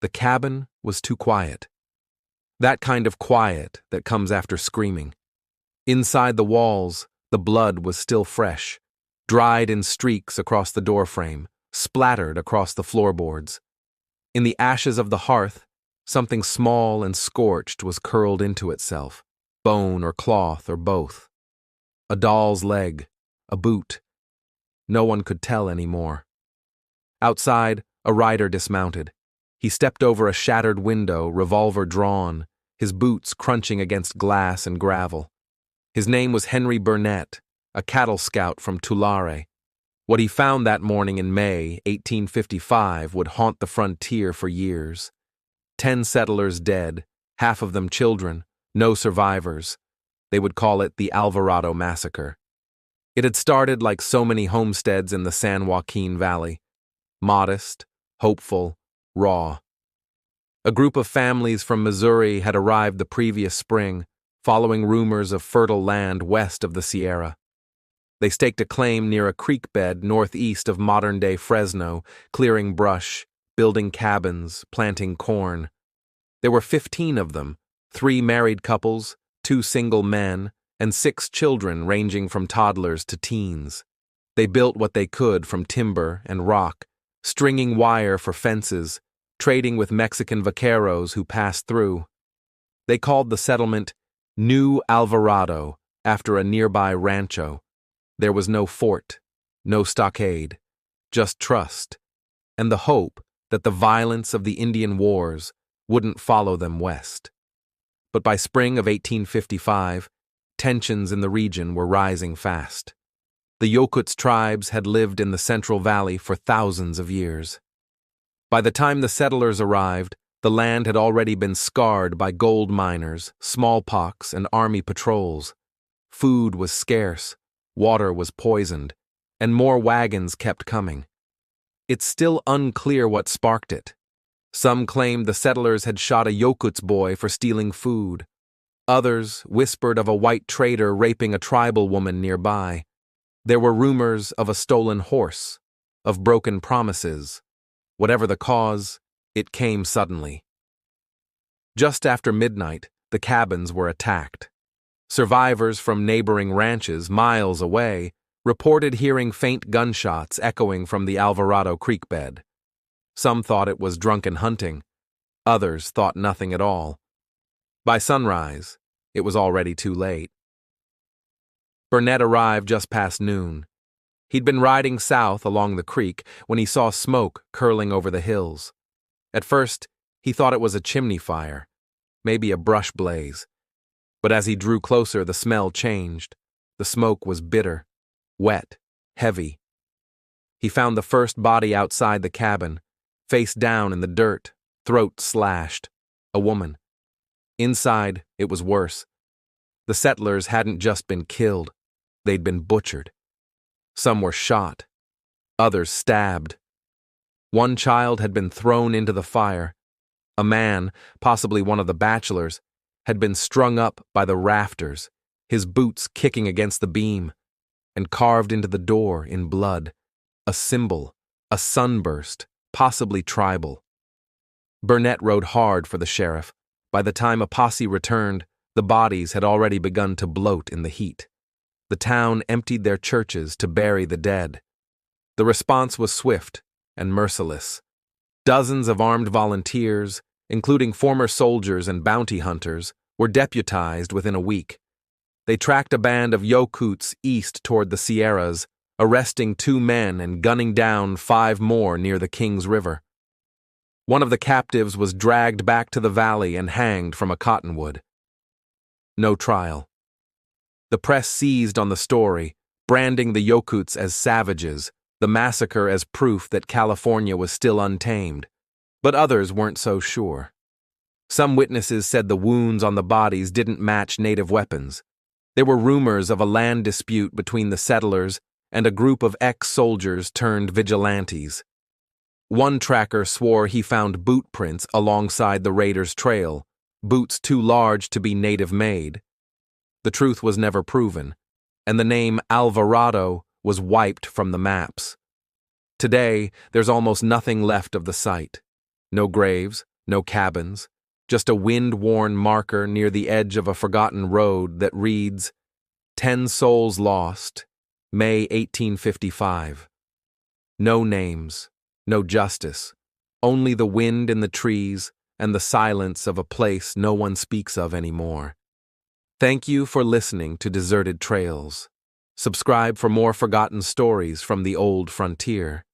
The cabin was too quiet. That kind of quiet that comes after screaming. Inside the walls, the blood was still fresh, dried in streaks across the doorframe, splattered across the floorboards. In the ashes of the hearth, something small and scorched was curled into itself, bone or cloth or both. A doll's leg, a boot. No one could tell any more. Outside, a rider dismounted. He stepped over a shattered window, revolver drawn, his boots crunching against glass and gravel. His name was Henry Burnett, a cattle scout from Tulare. What he found that morning in May 1855 would haunt the frontier for years. 10 settlers dead, half of them children, no survivors. They would call it the Alvarado Massacre. It had started like so many homesteads in the San Joaquin Valley. Modest, hopeful, raw. A group of families from Missouri had arrived the previous spring, following rumors of fertile land west of the Sierra. They staked a claim near a creek bed northeast of modern-day Fresno, clearing brush, building cabins, planting corn. There were 15 of them, 3 married couples, 2 single men, and 6 children ranging from toddlers to teens. They built what they could from timber and rock, stringing wire for fences, trading with Mexican vaqueros who passed through. They called the settlement New Alvarado after a nearby rancho. There was no fort, no stockade, just trust, and the hope that the violence of the Indian Wars wouldn't follow them west. But by spring of 1855, tensions in the region were rising fast. The Yokuts tribes had lived in the Central Valley for thousands of years. By the time the settlers arrived, the land had already been scarred by gold miners, smallpox, and army patrols. Food was scarce, water was poisoned, and more wagons kept coming. It's still unclear what sparked it. Some claimed the settlers had shot a Yokuts boy for stealing food. Others whispered of a white trader raping a tribal woman nearby. There were rumors of a stolen horse, of broken promises. Whatever the cause, it came suddenly. Just after midnight, the cabins were attacked. Survivors from neighboring ranches miles away reported hearing faint gunshots echoing from the Alvarado Creek bed. Some thought it was drunken hunting. Others thought nothing at all. By sunrise, it was already too late. Burnett arrived just past noon. He'd been riding south along the creek when he saw smoke curling over the hills. At first, he thought it was a chimney fire, maybe a brush blaze. But as he drew closer, the smell changed. The smoke was bitter, wet, heavy. He found the first body outside the cabin, face down in the dirt, throat slashed. A woman. Inside, it was worse. The settlers hadn't just been killed, they'd been butchered. Some were shot, others stabbed. One child had been thrown into the fire. A man, possibly one of the bachelors, had been strung up by the rafters, his boots kicking against the beam, and carved into the door in blood. A symbol, a sunburst, possibly tribal. Burnett rode hard for the sheriff. By the time a posse returned, the bodies had already begun to bloat in the heat. The town emptied their churches to bury the dead. The response was swift and merciless. Dozens of armed volunteers, including former soldiers and bounty hunters, were deputized within a week. They tracked a band of Yokuts east toward the Sierras, arresting 2 men and gunning down 5 more near the Kings River. One of the captives was dragged back to the valley and hanged from a cottonwood. No trial. The press seized on the story, branding the Yokuts as savages, the massacre as proof that California was still untamed. But others weren't so sure. Some witnesses said the wounds on the bodies didn't match native weapons. There were rumors of a land dispute between the settlers and a group of ex-soldiers turned vigilantes. One tracker swore he found boot prints alongside the raiders' trail, boots too large to be native-made. The truth was never proven, and the name Alvarado was wiped from the maps. Today, there's almost nothing left of the site. No graves, No cabins, just a wind-worn marker near the edge of a forgotten road that reads, 10 souls lost, May 1855. No names, no justice, only the wind in the trees and the silence of a place no one speaks of anymore. Thank you for listening to Deserted Trails. Subscribe for more forgotten stories from the old frontier.